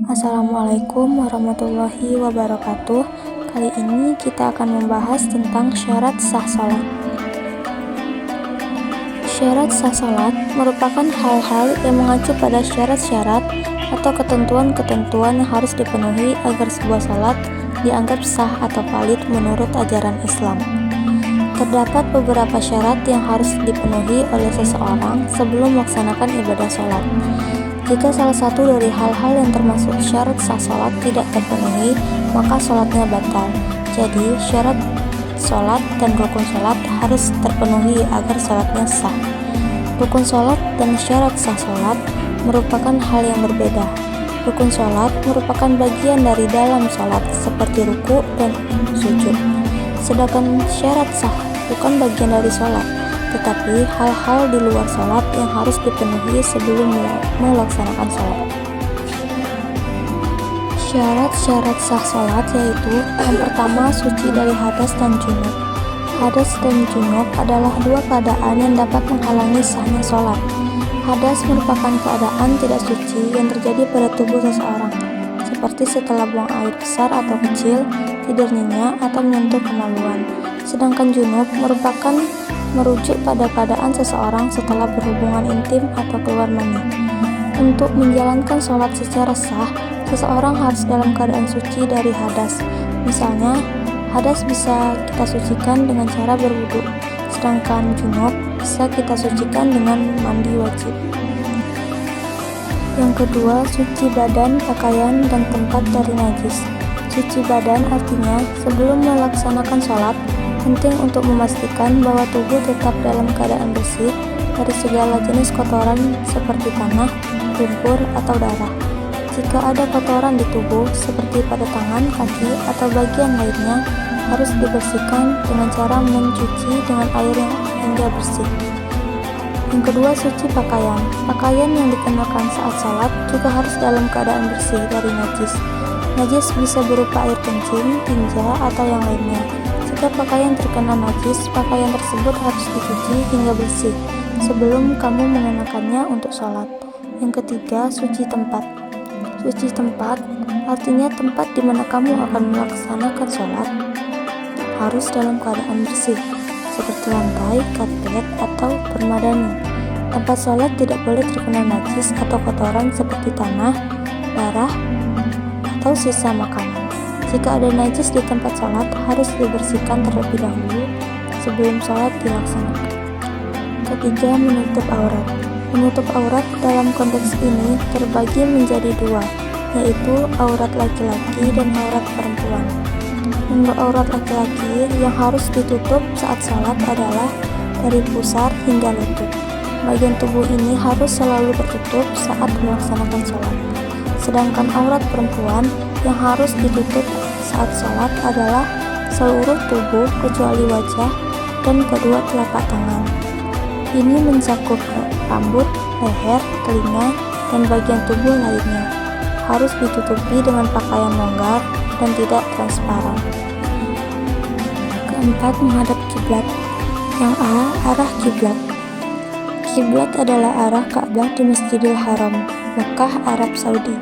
Assalamualaikum warahmatullahi wabarakatuh. Kali ini kita akan membahas tentang syarat sah salat. Syarat sah salat merupakan hal-hal yang mengacu pada syarat-syarat atau ketentuan-ketentuan yang harus dipenuhi agar sebuah salat dianggap sah atau valid menurut ajaran Islam. Terdapat beberapa syarat yang harus dipenuhi oleh seseorang sebelum melaksanakan ibadah salat. Jika salah satu dari hal-hal yang termasuk syarat sah salat tidak terpenuhi, maka salatnya batal. Jadi, syarat salat dan rukun salat harus terpenuhi agar salatnya sah. Rukun salat dan syarat sah salat merupakan hal yang berbeda. Rukun salat merupakan bagian dari dalam salat seperti ruku dan sujud. Sedangkan syarat sah bukan bagian dari salat, tetapi hal-hal di luar salat yang harus dipenuhi sebelum melaksanakan salat. Syarat-syarat sah salat yaitu: yang pertama, suci dari hadas dan junub. Hadas dan junub adalah dua keadaan yang dapat menghalangi sahnya salat. Hadas merupakan keadaan tidak suci yang terjadi pada tubuh seseorang, seperti setelah buang air besar atau kecil, tidur nyenyak, atau menyentuh kemaluan. Sedangkan junub merujuk pada keadaan seseorang setelah berhubungan intim atau keluar mani. Untuk menjalankan sholat secara sah, seseorang harus dalam keadaan suci dari hadas. Misalnya, hadas bisa kita sucikan dengan cara berwudu, sedangkan junub bisa kita sucikan dengan mandi wajib. Yang kedua, suci badan, pakaian, dan tempat dari najis. Suci badan artinya sebelum melaksanakan sholat, penting untuk memastikan bahwa tubuh tetap dalam keadaan bersih dari segala jenis kotoran seperti tanah, lumpur, atau darah. Jika ada kotoran di tubuh seperti pada tangan, kaki, atau bagian lainnya, harus dibersihkan dengan cara mencuci dengan air yang hingga bersih. Yang kedua, suci pakaian. Pakaian yang dikenakan saat salat juga harus dalam keadaan bersih dari najis. Najis bisa berupa air kencing, tinja, atau yang lainnya. Jika pakaian terkena najis, pakaian tersebut harus dicuci hingga bersih sebelum kamu mengenakannya untuk sholat. Yang ketiga, suci tempat. Suci tempat artinya tempat di mana kamu akan melaksanakan sholat harus dalam keadaan bersih, seperti lantai, karpet, atau permadani. Tempat sholat tidak boleh terkena najis atau kotoran seperti tanah, darah, atau sisa makanan. Jika ada najis di tempat sholat, harus dibersihkan terlebih dahulu sebelum sholat dilaksanakan. Ketiga, menutup aurat. Menutup aurat dalam konteks ini terbagi menjadi dua, yaitu aurat laki-laki dan aurat perempuan. Menurut aurat laki-laki yang harus ditutup saat sholat adalah dari pusar hingga lutut. Bagian tubuh ini harus selalu tertutup saat melaksanakan sholat. Sedangkan aurat perempuan yang harus ditutup saat sholat adalah seluruh tubuh kecuali wajah dan kedua telapak tangan. Ini mencakup rambut, leher, telinga, dan bagian tubuh lainnya. Harus ditutupi dengan pakaian longgar dan tidak transparan. Keempat, menghadap kiblat. Yang A, arah kiblat. Kiblat adalah arah Ka'bah di Masjidil Haram, Mekah, Arab Saudi.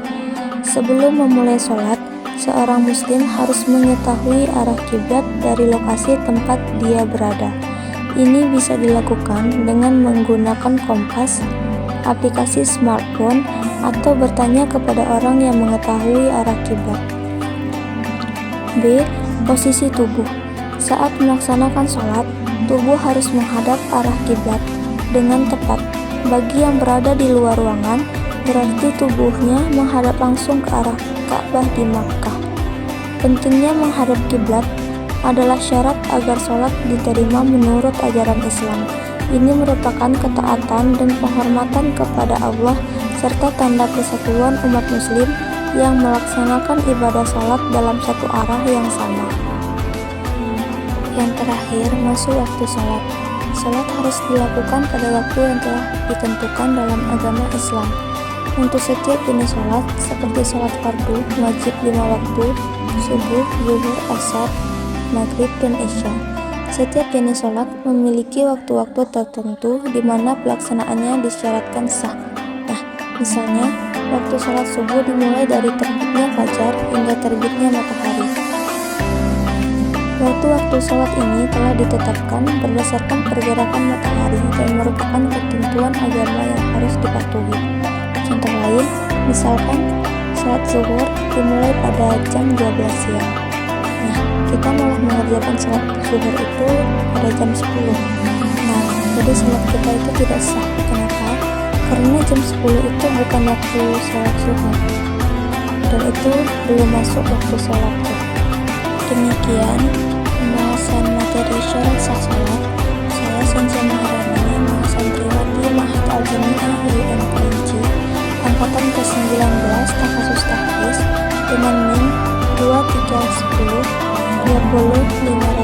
Sebelum memulai sholat, seorang muslim harus mengetahui arah kiblat dari lokasi tempat dia berada. Ini bisa dilakukan dengan menggunakan kompas, aplikasi smartphone, atau bertanya kepada orang yang mengetahui arah kiblat. B. Posisi tubuh. Saat melaksanakan sholat, tubuh harus menghadap arah kiblat dengan tepat. Bagi yang berada di luar ruangan, berarti tubuhnya menghadap langsung ke arah Ka'bah di Makkah. Pentingnya menghadap kiblat adalah syarat agar sholat diterima menurut ajaran Islam. Ini merupakan ketaatan dan penghormatan kepada Allah serta tanda persatuan umat muslim yang melaksanakan ibadah sholat dalam satu arah yang sama. Yang terakhir, masuk waktu sholat. Sholat harus dilakukan pada waktu yang telah ditentukan dalam agama Islam. Untuk setiap jenis sholat, seperti sholat fardu, wajib 5 waktu, subuh, zuhur, asar, maghrib, dan isya. Setiap jenis sholat memiliki waktu-waktu tertentu di mana pelaksanaannya disyaratkan sah. Nah, misalnya, Waktu sholat subuh dimulai dari terbitnya fajar hingga terbitnya matahari. Waktu-waktu sholat ini telah ditetapkan berdasarkan pergerakan matahari dan merupakan ketentuan agama yang harus dipatuhi. Contoh lain, misalkan sholat zuhur dimulai pada jam 12 siang. Nah, kita malah mengerjakan sholat zuhur itu pada jam 10. Nah, jadi sholat kita itu tidak sah. Kenapa? Karena jam 10 itu bukan waktu sholat zuhur, dan itu belum masuk waktu sholat zuhur. Demikian pembahasan materi syarat sah sholat. Saya Senja Maharani, Mahasantriwati Ma'had Al-Jami'ah UIN Kerinci, angkatan ke-19 Takhasus Tahfiz, dengan NIM 2310 30500.